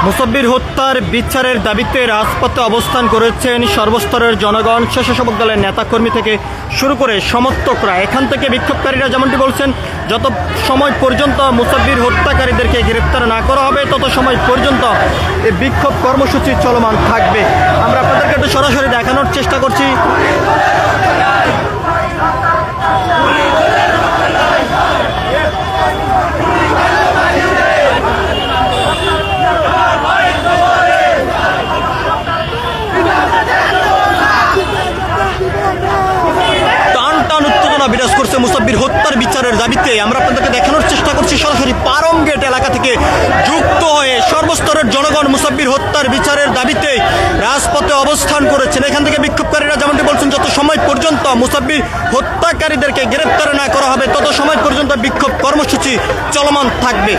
মুসাব্বির হত্যার বিচারের দাবিতে রাজপথে অবস্থান করেছেন সর্বস্তরের জনগণ, স্বেচ্ছাসেবক দলের নেতাকর্মী থেকে শুরু করে সমর্থকরা। এখান থেকে বিক্ষোভকারীরা যেমনটি বলছেন, যত সময় পর্যন্ত মুসাব্বির হত্যাকারীদেরকে গ্রেপ্তার না করা হবে তত সময় পর্যন্ত এই বিক্ষোভ কর্মসূচি চলমান থাকবে। আমরা আপনাদেরকে একটু সরাসরি দেখানোর চেষ্টা করছি। বিরাজ করছে মুসাব্বির হত্যার বিচারের দাবিতে। আমরা আপনাদেরকে দেখানোর চেষ্টা করছি সরাসরি পারম গেট এলাকা থেকে যুক্ত হয়ে সর্বস্তরের জনগণ মুসাব্বির হত্যার বিচারের দাবিতে রাজপথে অবস্থান করেছেন। এখান থেকে বিক্ষোভকারীরা যেমনটি বলছেন, যত সময় পর্যন্ত মুসাব্বির হত্যাকারীদেরকে গ্রেপ্তার না করা হবে তত সময় পর্যন্ত বিক্ষোভ কর্মসূচি চলমান থাকবে।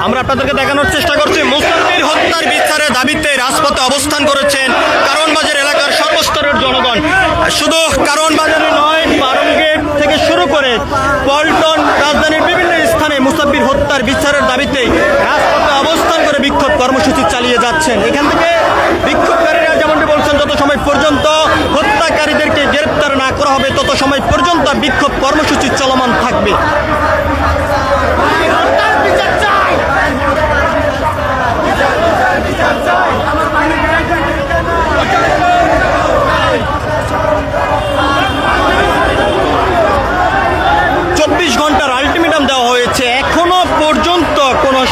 আমরা আপনাদেরকে দেখানোর চেষ্টা করছি মুসাব্বির হত্যার বিচারের দাবিতে রাজপথে অবস্থান করেছেন কারওয়ান বাজার এলাকার সর্বস্তরের জনগণ। শুধু কারওয়ান বাজারে নয়, পারম গেট থেকে শুরু করে পল্টন, রাজধানীর বিভিন্ন স্থানে মুসাব্বির হত্যার বিচারের দাবিতে রাজপথে অবস্থান করে বিক্ষোভ কর্মসূচি চালিয়ে যাচ্ছেন। এখান থেকে বিক্ষোভকারীরা যেমনটি বলছেন, যত সময় পর্যন্ত হত্যাকারীদেরকে গ্রেপ্তার না করা হবে তত সময় পর্যন্ত বিক্ষোভ কর্মসূচি চলমান থাকবে।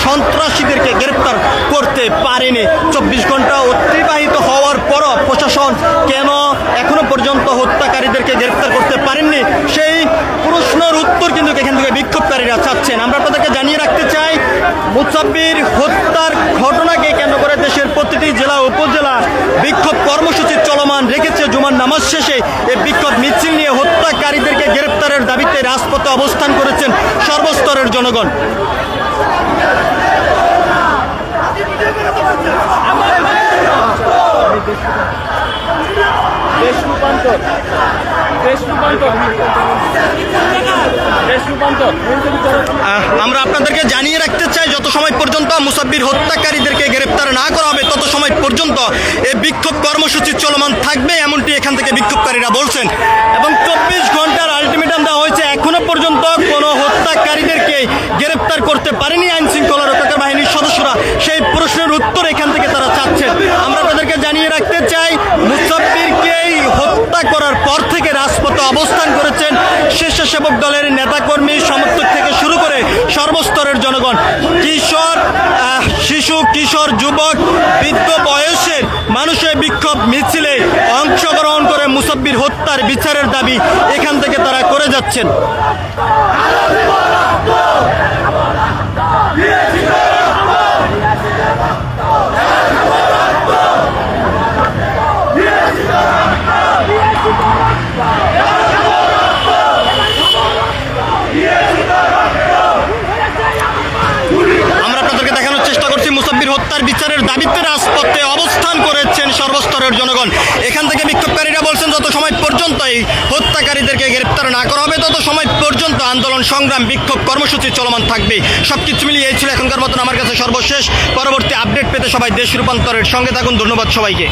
সন্ত্রাসীদেরকে গ্রেপ্তার করতে পারেনি। 24 ঘন্টা অতিবাহিত হওয়ার পরও প্রশাসন কেন এখনো পর্যন্ত হত্যাকারীদেরকে গ্রেপ্তার করতে পারেননি, সেই প্রশ্নের উত্তর কিন্তু এখান থেকে বিক্ষোভকারীরা চাচ্ছেন। আমরা আপনাদেরকে জানিয়ে রাখতে চাই, মুসাব্বির হত্যার ঘটনাকে কেন্দ্র করে দেশের প্রতিটি জেলা উপজেলা বিক্ষোভ কর্মসূচি চলমান রেখেছে। জুমার নামাজ শেষে এই বিক্ষোভ মিছিল নিয়ে হত্যাকারীদেরকে গ্রেপ্তারের দাবিতে রাজপথে অবস্থান করেছেন সর্বস্তরের জনগণ। আমরা আপনাদেরকে জানিয়ে রাখতে চাই, যত সময় পর্যন্ত মুসাব্বির হত্যাকারীদেরকে গ্রেপ্তার না করা হবে তত সময় পর্যন্ত এই বিক্ষোভ কর্মসূচি চলমান থাকবে, এমনটি এখান থেকে বিক্ষোভকারীরা বলছেন। এবং 24 ঘন্টার আলটিমেটাম দেওয়া হয়েছে, এখনো পর্যন্ত কোনো হত্যাকারীদেরকে গ্রেপ্তার করতে পারেনি আইন শৃঙ্খলা রক্ষাকারী বাহিনীর সদস্যরা। সেই প্রশ্নের উত্তর এখান থেকে তারা চাচ্ছেন। আমরা আপনাদেরকে জানিয়ে রাখতে চাই, মুসাব্বিরকে হত্যা করার পর থেকে রাজপথে অবস্থান করেছেন স্বেচ্ছাসেবক দলের নেতাকর্মী, সমর্থক থেকে শুরু করে সর্বস্তরের জনগণ। কিশোর, শিশু, কিশোর, যুবক, বৃদ্ধ বয়সের মানুষের বিক্ষোভ মিছিলে অংশগ্রহণ করে মুসাব্বির হত্যার বিচারের দাবি এখান থেকে তারা করে যাচ্ছেন। আমরা আপনাদেরকে দেখানোর চেষ্টা করছি মুসাব্বির হত্যার বিচারের দাবিতে রাজপথে অবস্থান করেছেন সর্বস্তরের জনগণ। এখান থেকে বিক্ষোভকারীরা বলছেন, যত সময় পর্যন্ত এই হত্যাকারীদেরকে গ্রেপ্তার না করা হবে তত সময় পর্যন্ত আন্দোলন, সংগ্রাম, বিক্ষোভ কর্মসূচি চলমান থাকবে। সবকিছু মিলিয়ে এই ছিল এখনকার মতন আমার কাছে সর্বশেষ। পরবর্তী আপডেট পেতে সবাই দেশ রূপান্তরের সঙ্গে থাকুন। ধন্যবাদ সবাইকে।